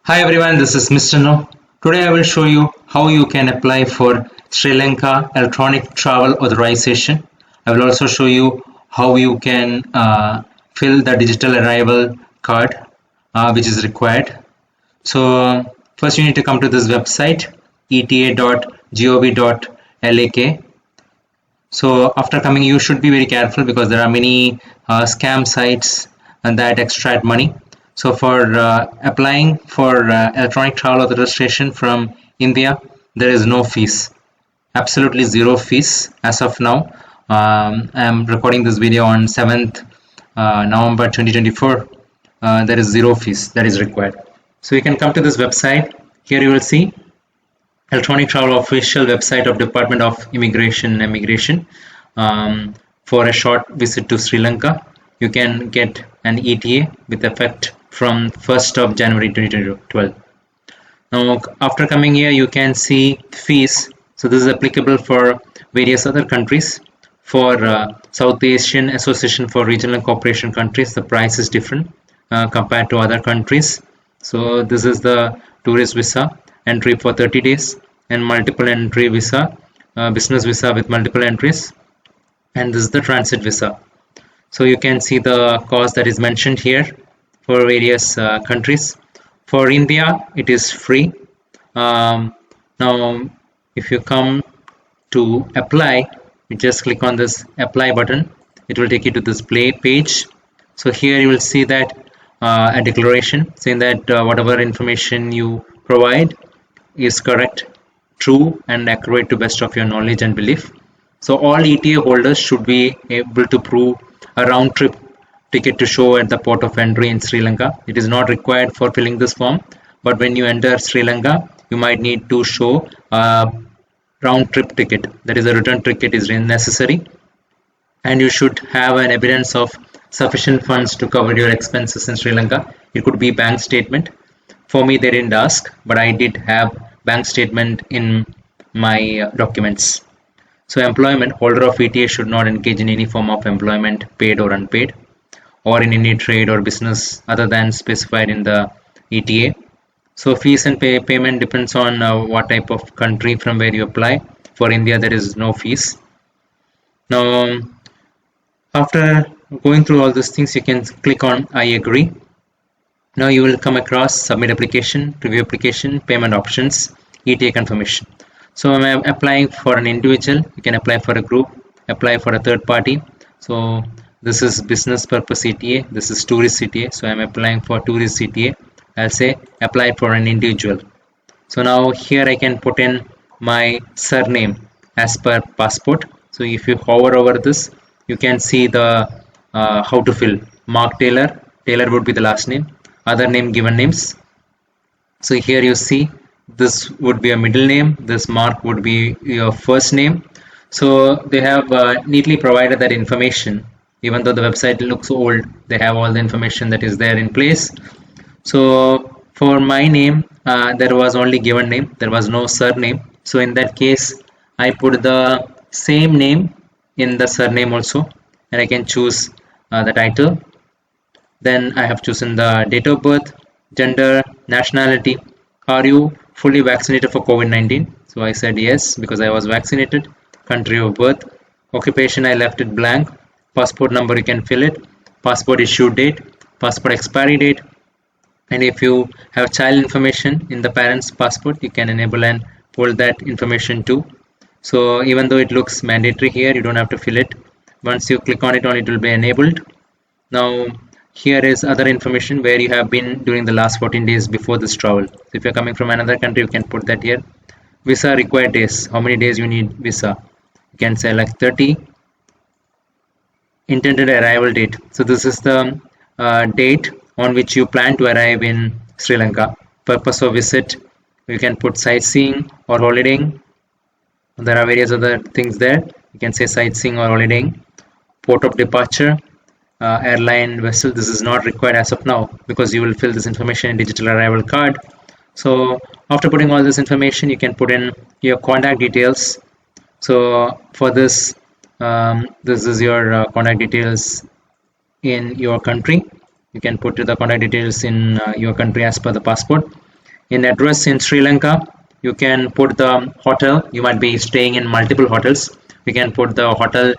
Hi everyone, this is Mr. No. Today I will show you how you can apply for Sri Lanka Electronic Travel Authorization. I will also show you how you can fill the digital arrival card which is required. So first you need to come to this website eta.gov.lak. So after coming, you should be very careful because there are many scam sites and that extract money. So for applying for electronic travel authorization from India, there is no fees, absolutely zero fees as of now. I'm recording this video on 7th November 2024. There is zero fees that is required. So you can come to this website. Here you will see electronic travel official website of Department of Immigration and Immigration. For a short visit to Sri Lanka, you can get an ETA with effect from 1st of January 2012. Now, after coming here, you can see fees. So this is applicable for various other countries. For South Asian Association for Regional Cooperation countries, the price is different compared to other countries. So this is the tourist visa entry for 30 days and multiple entry visa, business visa with multiple entries, and this is the transit visa. So you can see the cost that is mentioned here for various countries. For India, it is free. Now, if you come to apply, you just click on this apply button. It will take you to this play page. So here you will see that a declaration saying that whatever information you provide is correct, true and accurate to best of your knowledge and belief. So all ETA holders should be able to prove a round trip ticket to show at the port of entry in Sri Lanka. It is not required for filling this form, but when you enter Sri Lanka, you might need to show a round trip ticket, that is a return ticket is necessary, and you should have an evidence of sufficient funds to cover your expenses in Sri Lanka. It could be bank statement. For me, they didn't ask, but I did have bank statement in my documents. So employment, holder of ETA should not engage in any form of employment, paid or unpaid, or in any trade or business other than specified in the ETA. So fees and payment depends on what type of country from where you apply. For India, there is no fees. Now, after going through all these things, you can click on I agree. Now you will come across submit application, preview application, payment options, ETA confirmation. So I'm applying for an individual. You can apply for a group, apply for a third party. So this is business purpose ETA. This is tourist ETA. So I'm applying for tourist ETA. I'll say apply for an individual. So now here I can put in my surname as per passport. So if you hover over this, you can see the how to fill. Mark Taylor. Taylor would be the last name. Other name given names. So here you see this would be a middle name. This mark would be your first name. So they have neatly provided that information. Even though the website looks old, they have all the information that is there in place. So for my name, there was only given name. There was no surname. So in that case, I put the same name in the surname also, and I can choose the title. Then I have chosen the date of birth, gender, nationality. Are you fully vaccinated for COVID-19? So I said yes because I was vaccinated. Country of birth. Occupation, I left it blank. Passport number, you can fill it. Passport issue date, passport expiry date. And if you have child information in the parent's passport, you can enable and pull that information too. So even though it looks mandatory here, you don't have to fill it. Once you click on it, it will be enabled. Now here is other information where you have been during the last 14 days before this travel. So if you're coming from another country, you can put that here. Visa required days, how many days you need visa. You can select 30. Intended arrival date. So this is the date on which you plan to arrive in Sri Lanka. Purpose of visit, you can put sightseeing or holidaying. There are various other things there. You can say sightseeing or holidaying. Port of departure, airline vessel. This is not required as of now because you will fill this information in digital arrival card. So after putting all this information, you can put in your contact details. So for this, this is your contact details in your country. You can put the contact details in your country as per the passport. In address in Sri Lanka, you can put the hotel. You might be staying in multiple hotels. You can put the hotel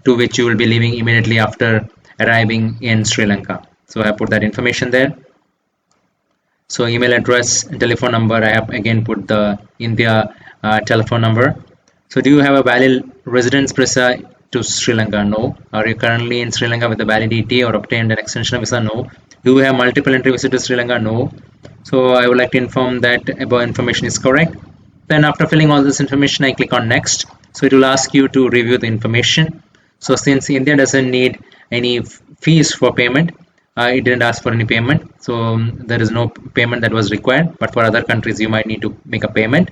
to which you will be leaving immediately after arriving in Sri Lanka. So I put that information there. So email address and telephone number, I have again put the India telephone number. So do you have a valid residence visa to Sri Lanka? No. Are you currently in Sri Lanka with a valid ETA or obtained an extension visa? No. Do you have multiple entry visit to Sri Lanka? No. So I would like to inform that above information is correct. Then after filling all this information, I click on next. So it will ask you to review the information. So since India doesn't need any fees for payment, it didn't ask for any payment. So there is no payment that was required. But for other countries, you might need to make a payment.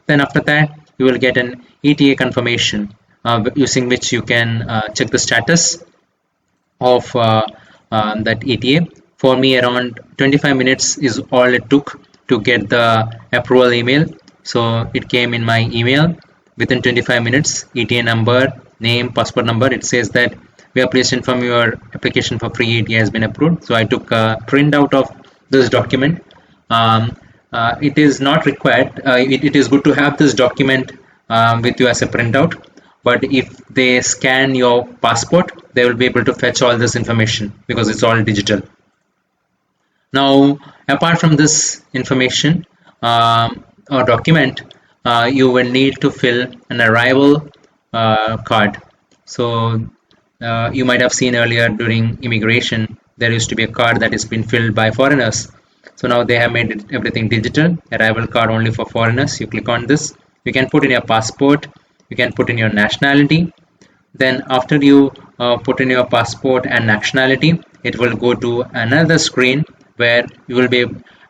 Then after that, you will get an ETA confirmation using which you can check the status of that ETA. For me, around 25 minutes is all it took to get the approval email. So it came in my email within 25 minutes, ETA number, name, passport number. It says that we are pleased to inform your application for free ETA has been approved. So I took a printout of this document. It is not required. It is good to have this document with you as a printout. But if they scan your passport, they will be able to fetch all this information because it's all digital. Now, apart from this information or document, you will need to fill an arrival card. So you might have seen earlier during immigration, there used to be a card that is been filled by foreigners. So now they have made everything digital, arrival card only for foreigners. You click on this, you can put in your passport, you can put in your nationality. Then after you put in your passport and nationality, it will go to another screen where you will be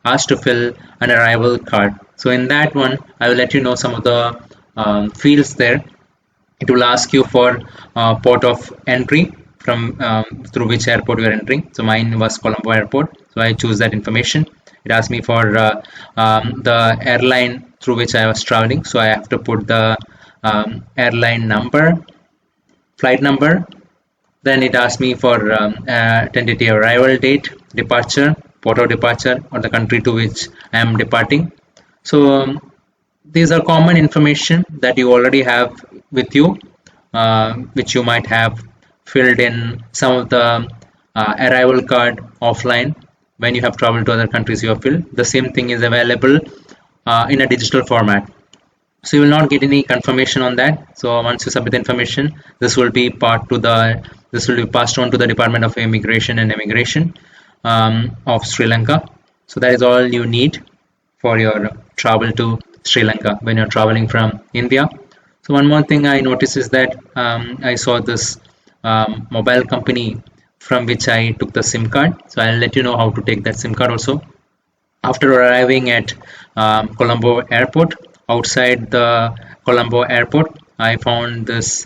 asked to fill an arrival card. So in that one, I will let you know some of the fields there. It will ask you for port of entry from through which airport you are entering. So mine was Colombo Airport, so I choose that information. It asks me for the airline through which I was traveling, so I have to put the airline number, flight number. Then it asks me for tentative arrival date, departure, port of departure, or the country to which I am departing. So these are common information that you already have with you, which you might have filled in some of the arrival card offline. When you have traveled to other countries, you have filled. The same thing is available in a digital format. So you will not get any confirmation on that. So once you submit the information, this will be passed on to the Department of Immigration and Immigration of Sri Lanka. So that is all you need for your travel to Sri Lanka when you're traveling from India. So one more thing I noticed is that I saw this mobile company from which I took the SIM card. So I'll let you know how to take that SIM card also. After arriving at Colombo Airport, outside the Colombo Airport, I found this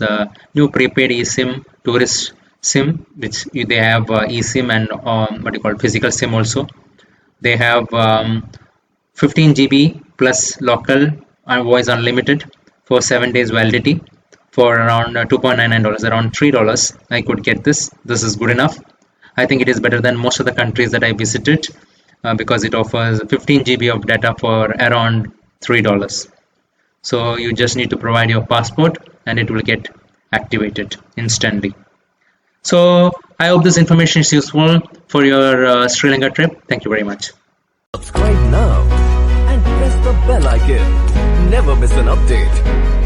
new prepaid eSIM tourist SIM, which they have eSIM and physical SIM also. They have 15 GB plus local and voice unlimited for 7 days validity for around $2.99, around $3. I could get this. This is good enough. I think it is better than most of the countries that I visited because it offers 15 GB of data for around $3. So you just need to provide your passport and it will get activated instantly. So I hope this information is useful for your Sri Lanka trip. Thank you very much. Subscribe now and press the bell icon. Never miss an update.